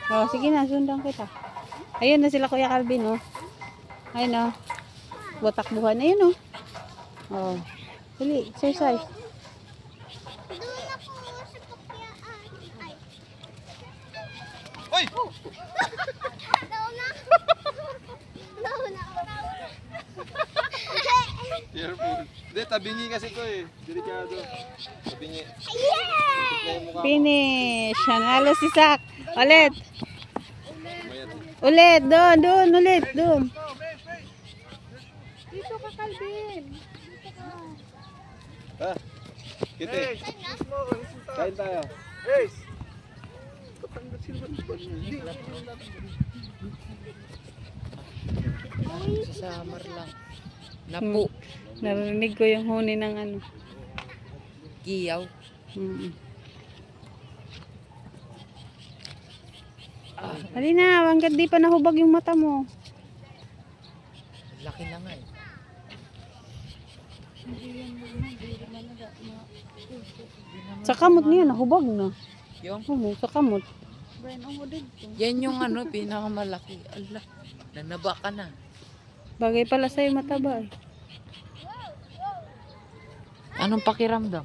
Oh, sige na, sundan kita. Ayun na sila Kuya Calvin, oh. Ayun, oh. Butak-buhan. Ayun, oh. Oh. Dali, exercise. Doon ako sa kapyaan. Ay. Oy! Nauna. Nauna. Careful. Hindi, tabingi kasi to eh. Delikado. Tabingi. Yeah! Finish. Nanalo si Sak. Ulit. Mayat. Ulit. Doon. Ulit. Doon. Dito ka, Calvin. Ha? Kiti. Kain tayo. Sa summer lang. Napo. Narinig ko yung huni ng ano. Giyaw. Mm. Halina, hanggang di pa nahubag yung mata mo. Laki na nga eh. Sa kamot niya, nahubag na. Yung, Sa kamot. yan yung ano, pinakamalaki. Allah, nanaba ka na. Bagay pala sa'yo mataba eh. Anong pakiramdam?